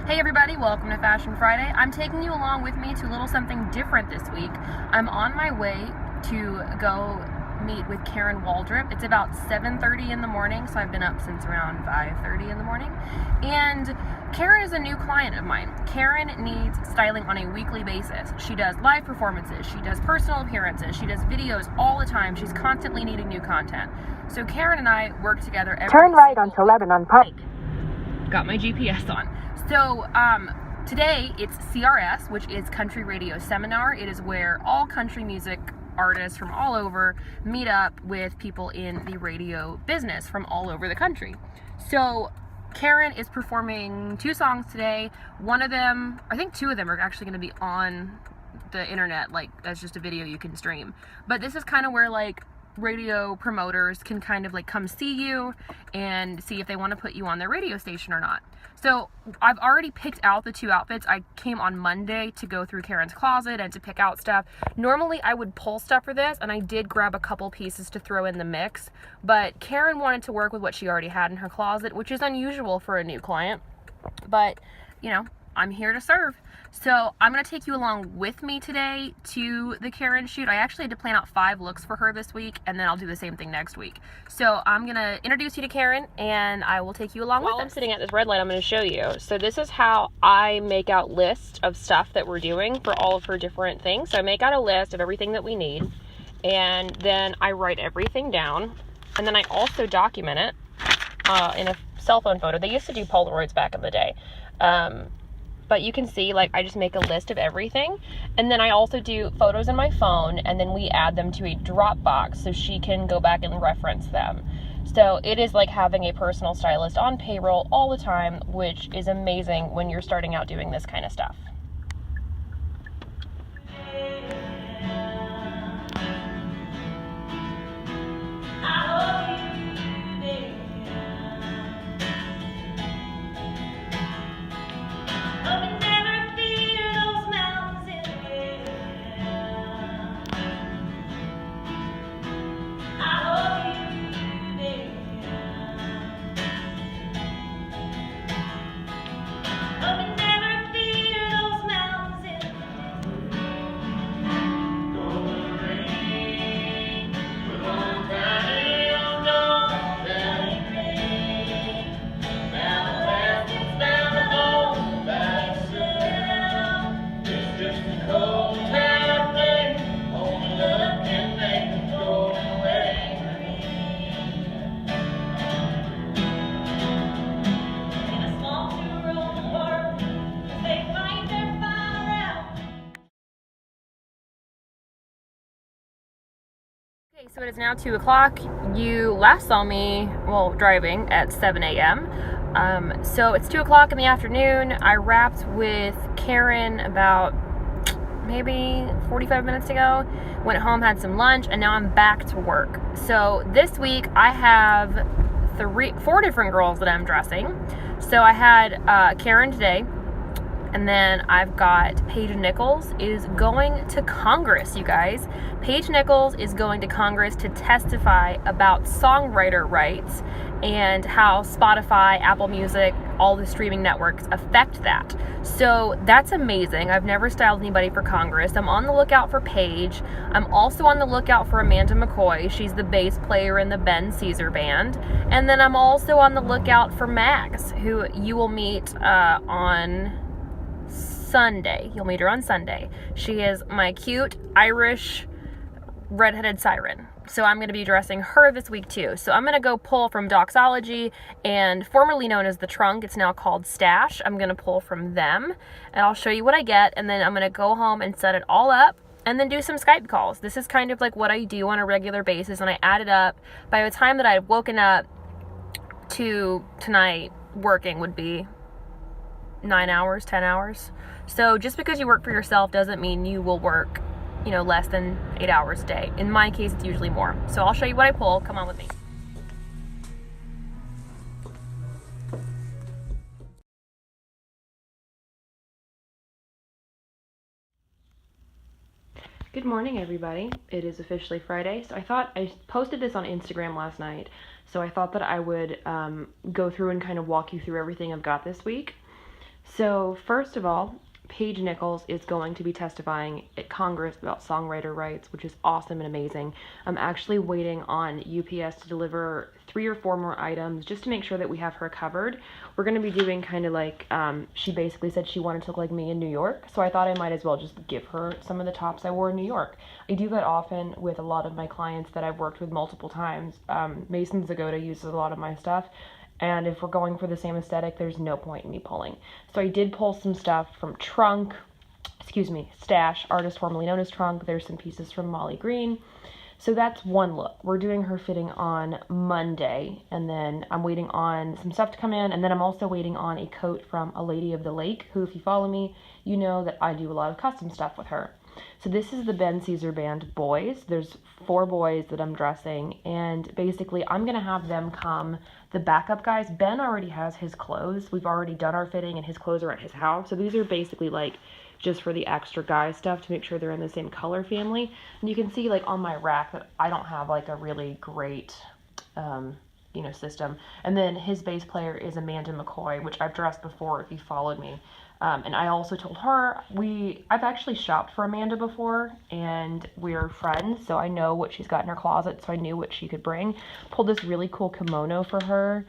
Hey everybody, welcome to Fashion Friday. I'm taking you along with me to a little something different this week. I'm on my way to go meet with Karen Waldrup. It's about 7:30 in the morning, so I've been up since around 5:30 in the morning. And Karen is a new client of mine. Karen needs styling on a weekly basis. She does live performances, she does personal appearances, she does videos all the time. She's constantly needing new content. So Karen and I work together every Turn right onto Lebanon Pike. Got my GPS on. So today it's CRS, which is Country Radio Seminar. It is where all country music artists from all over meet up with people in the radio business from all over the country. So Karen is performing 2 songs today. One of them, I think 2 of them are actually going to be on the internet, like as just a video you can stream. But this is kind of where like radio promoters can kind of like come see you and see if they want to put you on their radio station or not. So I've already picked out the 2 outfits. I came on Monday to go through Karen's closet and to pick out stuff. Normally I would pull stuff for this, and I did grab a couple pieces to throw in the mix, but Karen wanted to work with what she already had in her closet, which is unusual for a new client, but you know, I'm here to serve. So I'm going to take you along with me today to the Karen shoot. I actually had to plan out 5 looks for her this week, and then I'll do the same thing next week. So I'm going to introduce you to Karen, and I will take you along with us. While I'm sitting at this red light, I'm going to show you. So this is how I make out lists of stuff that we're doing for all of her different things. So I make out a list of everything that we need, and then I write everything down, and then I also document it in a cell phone photo. They used to do Polaroids back in the day. But you can see, like, I just make a list of everything. And then I also do photos in my phone, and then we add them to a Dropbox so she can go back and reference them. So it is like having a personal stylist on payroll all the time, which is amazing when you're starting out doing this kind of stuff. Okay, so it is now 2 o'clock. You last saw me, well, driving at 7 a.m. So it's 2 o'clock in the afternoon. I wrapped with Karen about maybe 45 minutes ago. Went home, had some lunch, and now I'm back to work. So this week I have 4 different girls that I'm dressing. So I had Karen today. And then I've got Paige Nichols is going to Congress, you guys. Paige Nichols is going to Congress to testify about songwriter rights and how Spotify, Apple Music, all the streaming networks affect that. So that's amazing. I've never styled anybody for Congress. I'm on the lookout for Paige. I'm also on the lookout for Amanda McCoy. She's the bass player in the Ben Caesar band. And then I'm also on the lookout for Mags, who you will meet on Sunday. You'll meet her on Sunday. She is my cute Irish redheaded siren. So I'm going to be dressing her this week too. So I'm going to go pull from Doxology, and formerly known as The Trunk, it's now called Stash. I'm going to pull from them, and I'll show you what I get, and then I'm going to go home and set it all up and then do some Skype calls. This is kind of like what I do on a regular basis, and I add it up. By the time that I've woken up to tonight, working would be 9 hours, 10 hours. So just because you work for yourself doesn't mean you will work, you know, less than 8 hours a day. In my case, it's usually more. So I'll show you what I pull. Come on with me. Good morning, everybody. It is officially Friday. So I posted this on Instagram last night. So I thought that I would go through and kind of walk you through everything I've got this week. So first of all, Paige Nichols is going to be testifying at Congress about songwriter rights, which is awesome and amazing. I'm actually waiting on UPS to deliver 3 or 4 more items just to make sure that we have her covered. We're going to be doing kind of like, she basically said she wanted to look like me in New York, so I thought I might as well just give her some of the tops I wore in New York. I do that often with a lot of my clients that I've worked with multiple times. Mason Zagota uses a lot of my stuff. And if we're going for the same aesthetic, there's no point in me pulling. So I did pull some stuff from Stash, artist formerly known as Trunk. There's some pieces from Molly Green. So that's one look. We're doing her fitting on Monday, and then I'm waiting on some stuff to come in, and then I'm also waiting on a coat from a Lady of the Lake, who, if you follow me, you know that I do a lot of custom stuff with her. So this is the Ben Caesar Band boys. There's 4 boys that I'm dressing, and basically I'm going to have them come, the backup guys. Ben already has his clothes. We've already done our fitting, and his clothes are at his house. So these are basically like just for the extra guy stuff to make sure they're in the same color family. And you can see like on my rack that I don't have like a really great system. And then his bass player is Amanda McCoy, which I've dressed before if you followed me. And I also told her, I've actually shopped for Amanda before, and we're friends, so I know what she's got in her closet, so I knew what she could bring. Pulled this really cool kimono for her,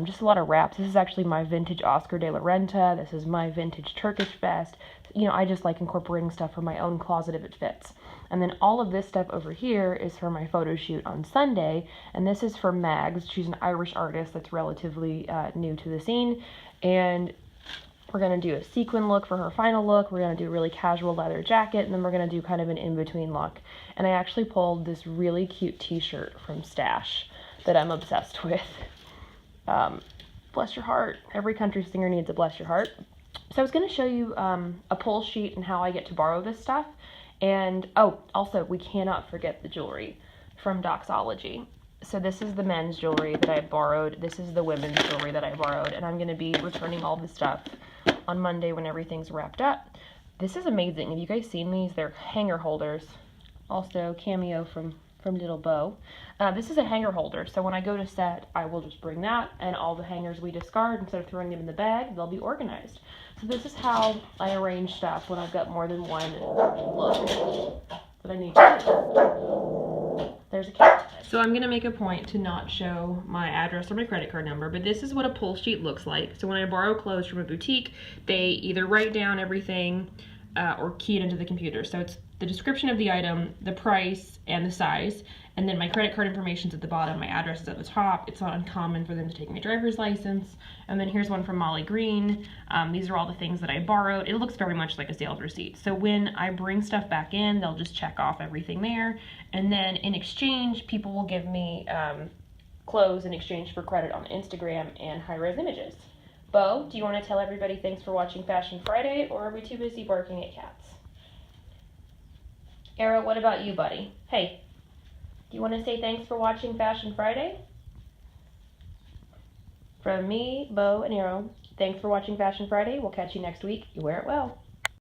just a lot of wraps. This is actually my vintage Oscar de la Renta. This is my vintage Turkish vest. I just like incorporating stuff from my own closet if it fits. And then all of this stuff over here is for my photo shoot on Sunday, and this is for Mags. She's an Irish artist that's relatively new to the scene, and we're going to do a sequin look for her final look. We're going to do a really casual leather jacket, and then we're going to do kind of an in-between look. And I actually pulled this really cute t-shirt from Stash that I'm obsessed with. Bless your heart. Every country singer needs a bless your heart. So I was going to show you a pull sheet and how I get to borrow this stuff. And, also, we cannot forget the jewelry from Doxology. So this is the men's jewelry that I borrowed. This is the women's jewelry that I borrowed. And I'm going to be returning all the stuff on Monday when everything's wrapped up. This is amazing. Have you guys seen these? They're hanger holders. Also cameo from Little Bo. This is a hanger holder, so when I go to set, I will just bring that, and all the hangers we discard, instead of throwing them in the bag, they'll be organized. So this is how I arrange stuff when I've got more than one look that I need to do. There's a camera. So I'm going to make a point to not show my address or my credit card number, but this is what a pull sheet looks like. So when I borrow clothes from a boutique, they either write down everything or key it into the computer. So it's the description of the item, the price, and the size, and then my credit card information's at the bottom, my address is at the top. It's not uncommon for them to take my driver's license. And then here's one from Molly Green. These are all the things that I borrowed. It looks very much like a sales receipt. So when I bring stuff back in, they'll just check off everything there. And then in exchange, people will give me clothes in exchange for credit on Instagram and high-res images. Bo, do you want to tell everybody thanks for watching Fashion Friday, or are we too busy barking at cats? Arrow, what about you, buddy? Hey, do you want to say thanks for watching Fashion Friday? From me, Bo, and Arrow, thanks for watching Fashion Friday. We'll catch you next week. You wear it well.